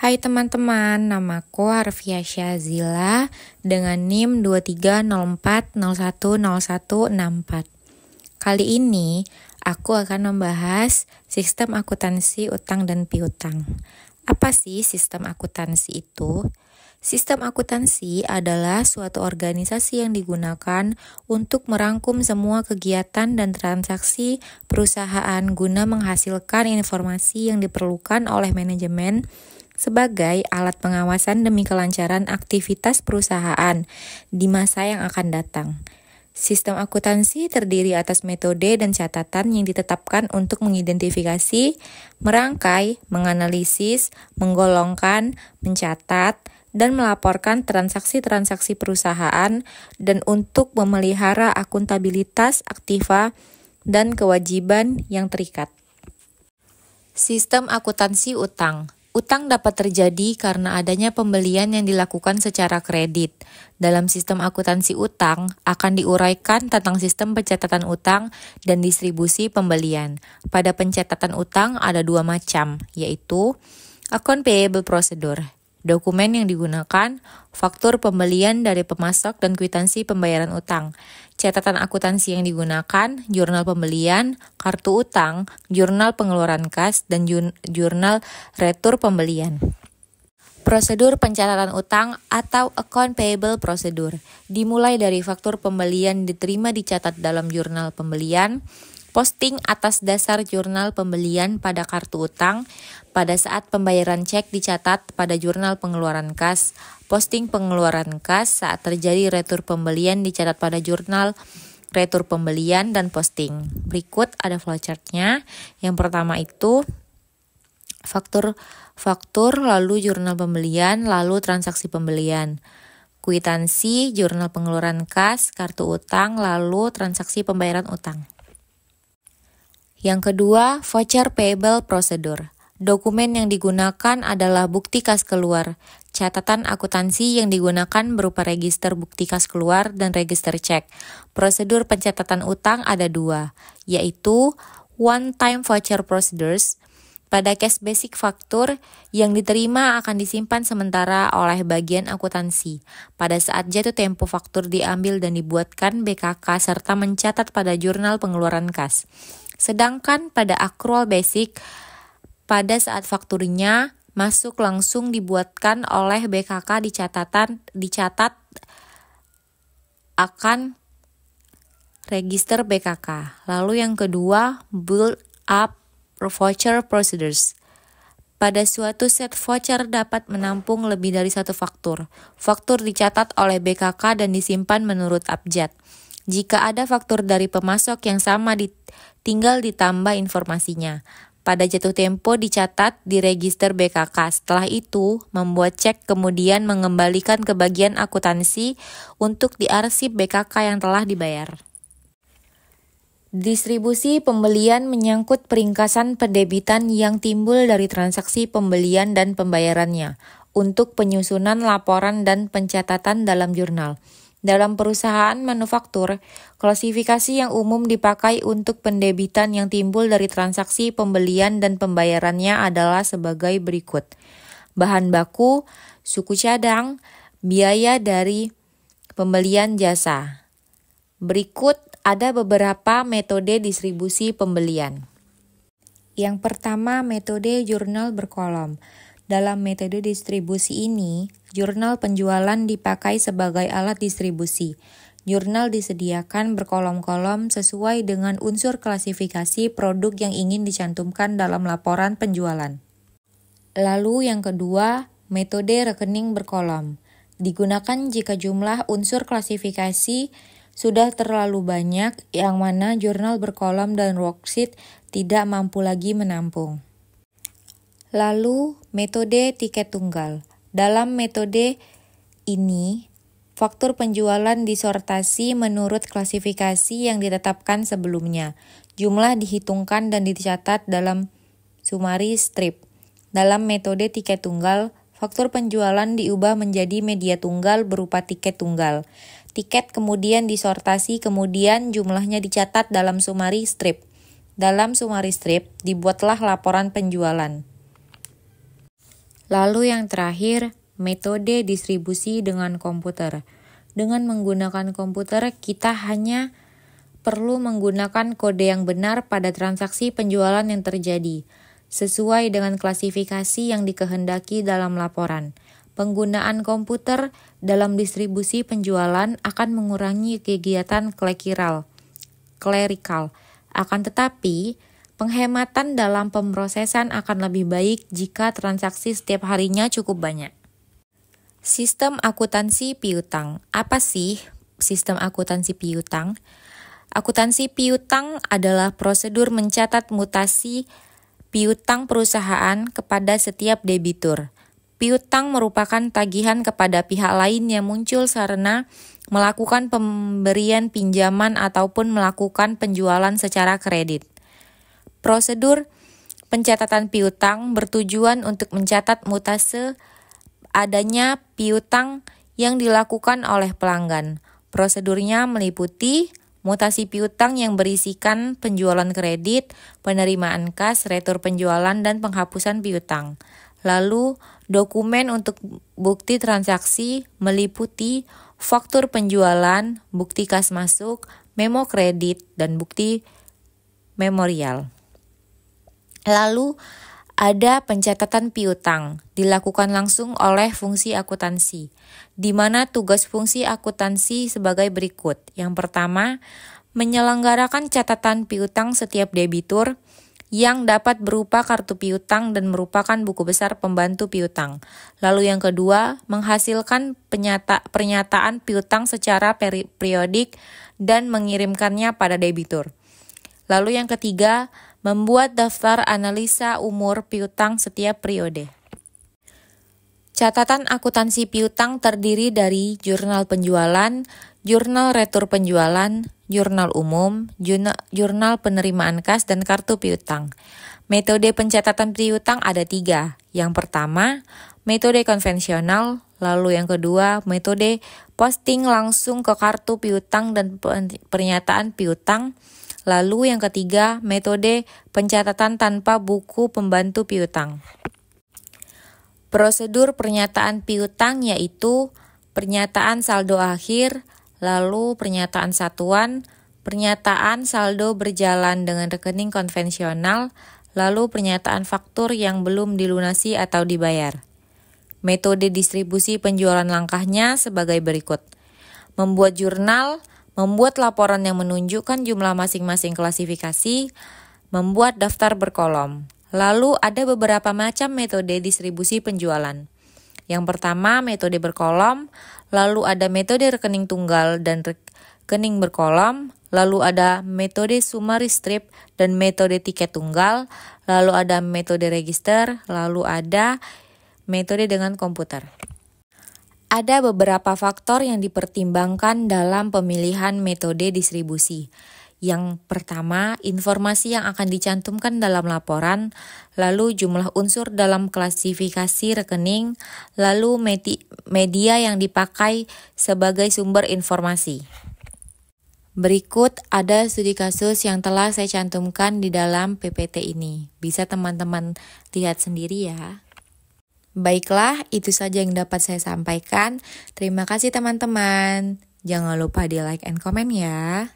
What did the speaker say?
Hai teman-teman, namaku Arfia Syazila dengan NIM 2304010164. Kali ini aku akan membahas sistem akuntansi utang dan piutang. Apa sih sistem akuntansi itu? Sistem akuntansi adalah suatu organisasi yang digunakan untuk merangkum semua kegiatan dan transaksi perusahaan guna menghasilkan informasi yang diperlukan oleh manajemen sebagai alat pengawasan demi kelancaran aktivitas perusahaan di masa yang akan datang. Sistem akuntansi terdiri atas metode dan catatan yang ditetapkan untuk mengidentifikasi, merangkai, menganalisis, menggolongkan, mencatat, dan melaporkan transaksi-transaksi perusahaan dan untuk memelihara akuntabilitas aktiva dan kewajiban yang terikat. Sistem akuntansi utang. Utang dapat terjadi karena adanya pembelian yang dilakukan secara kredit. Dalam sistem akuntansi utang, akan diuraikan tentang sistem pencatatan utang dan distribusi pembelian. Pada pencatatan utang ada dua macam, yaitu Account Payable Procedure. Dokumen yang digunakan, faktur pembelian dari pemasok dan kwitansi pembayaran utang. Catatan akuntansi yang digunakan, jurnal pembelian, kartu utang, jurnal pengeluaran kas, dan jurnal retur pembelian. Prosedur pencatatan utang atau Account Payable Procedure dimulai dari faktur pembelian diterima dicatat dalam jurnal pembelian, posting atas dasar jurnal pembelian pada kartu utang, pada saat pembayaran cek dicatat pada jurnal pengeluaran kas, posting pengeluaran kas saat terjadi retur pembelian dicatat pada jurnal retur pembelian dan posting. Berikut ada flowchart-nya. Yang pertama itu faktur, lalu jurnal pembelian, lalu transaksi pembelian. Kwitansi, jurnal pengeluaran kas, kartu utang, lalu transaksi pembayaran utang. Yang kedua, Voucher Payable Procedure. Dokumen yang digunakan adalah bukti kas keluar. Catatan akuntansi yang digunakan berupa register bukti kas keluar dan register cek. Prosedur pencatatan utang ada dua, yaitu One-Time Voucher Procedures. Pada case basic faktur, yang diterima akan disimpan sementara oleh bagian akuntansi. Pada saat jatuh tempo faktur diambil dan dibuatkan BKK serta mencatat pada jurnal pengeluaran kas. Sedangkan pada accrual basic, pada saat fakturnya masuk langsung dibuatkan oleh BKK dicatat akan register BKK. Lalu yang kedua, build up voucher procedures. Pada suatu set voucher dapat menampung lebih dari satu faktur. Faktur dicatat oleh BKK dan disimpan menurut abjad. Jika ada faktur dari pemasok yang sama tinggal ditambah informasinya. Pada jatuh tempo dicatat di register BKK. Setelah itu, membuat cek kemudian mengembalikan ke bagian akuntansi untuk diarsip BKK yang telah dibayar. Distribusi pembelian menyangkut peringkasan pendebitan yang timbul dari transaksi pembelian dan pembayarannya untuk penyusunan laporan dan pencatatan dalam jurnal. Dalam perusahaan manufaktur, klasifikasi yang umum dipakai untuk pendebitan yang timbul dari transaksi pembelian dan pembayarannya adalah sebagai berikut. Bahan baku, suku cadang, biaya dari pembelian jasa. Berikut ada beberapa metode distribusi pembelian. Yang pertama, metode jurnal berkolom. Dalam metode distribusi ini, jurnal penjualan dipakai sebagai alat distribusi. Jurnal disediakan berkolom-kolom sesuai dengan unsur klasifikasi produk yang ingin dicantumkan dalam laporan penjualan. Lalu yang kedua, metode rekening berkolom. Digunakan jika jumlah unsur klasifikasi sudah terlalu banyak, yang mana jurnal berkolom dan worksheet tidak mampu lagi menampung. Lalu, metode tiket tunggal. Dalam metode ini, faktur penjualan disortasi menurut klasifikasi yang ditetapkan sebelumnya. Jumlah dihitungkan dan dicatat dalam summary strip. Dalam metode tiket tunggal, faktur penjualan diubah menjadi media tunggal berupa tiket tunggal. Tiket kemudian disortasi, kemudian jumlahnya dicatat dalam summary strip. Dalam summary strip, dibuatlah laporan penjualan. Lalu yang terakhir, metode distribusi dengan komputer. Dengan menggunakan komputer, kita hanya perlu menggunakan kode yang benar pada transaksi penjualan yang terjadi, sesuai dengan klasifikasi yang dikehendaki dalam laporan. Penggunaan komputer dalam distribusi penjualan akan mengurangi kegiatan clerical. Akan tetapi, penghematan dalam pemrosesan akan lebih baik jika transaksi setiap harinya cukup banyak. Sistem akuntansi piutang. Apa sih sistem akuntansi piutang? Akuntansi piutang adalah prosedur mencatat mutasi piutang perusahaan kepada setiap debitur. Piutang merupakan tagihan kepada pihak lain yang muncul karena melakukan pemberian pinjaman ataupun melakukan penjualan secara kredit. Prosedur pencatatan piutang bertujuan untuk mencatat mutasi adanya piutang yang dilakukan oleh pelanggan. Prosedurnya meliputi mutasi piutang yang berisikan penjualan kredit, penerimaan kas, retur penjualan, dan penghapusan piutang. Lalu, dokumen untuk bukti transaksi meliputi faktur penjualan, bukti kas masuk, memo kredit, dan bukti memorial. Lalu, ada pencatatan piutang, dilakukan langsung oleh fungsi akuntansi, di mana tugas fungsi akuntansi sebagai berikut. Yang pertama, menyelenggarakan catatan piutang setiap debitur yang dapat berupa kartu piutang dan merupakan buku besar pembantu piutang. Lalu yang kedua, menghasilkan pernyataan piutang secara periodik dan mengirimkannya pada debitur. Lalu yang ketiga, membuat daftar analisa umur piutang setiap periode. Catatan akuntansi piutang terdiri dari jurnal penjualan, jurnal retur penjualan, jurnal umum, jurnal penerimaan kas, dan kartu piutang. Metode pencatatan piutang ada 3. Yang pertama, metode konvensional, lalu yang kedua, metode posting langsung ke kartu piutang dan pernyataan piutang, lalu yang ketiga, metode pencatatan tanpa buku pembantu piutang. Prosedur pernyataan piutang yaitu pernyataan saldo akhir, lalu pernyataan satuan, pernyataan saldo berjalan dengan rekening konvensional, lalu pernyataan faktur yang belum dilunasi atau dibayar. Metode distribusi penjualan langkahnya sebagai berikut. Membuat jurnal, membuat laporan yang menunjukkan jumlah masing-masing klasifikasi, membuat daftar berkolom. Lalu ada beberapa macam metode distribusi penjualan. Yang pertama, metode berkolom, lalu ada metode rekening tunggal dan rekening berkolom, lalu ada metode summary strip dan metode tiket tunggal, lalu ada metode register, lalu ada metode dengan komputer. Ada beberapa faktor yang dipertimbangkan dalam pemilihan metode distribusi. Yang pertama, informasi yang akan dicantumkan dalam laporan, lalu jumlah unsur dalam klasifikasi rekening, lalu media yang dipakai sebagai sumber informasi. Berikut ada studi kasus yang telah saya cantumkan di dalam PPT ini. Bisa teman-teman lihat sendiri ya. Baiklah, itu saja yang dapat saya sampaikan. Terima kasih teman-teman. Jangan lupa di like and comment ya.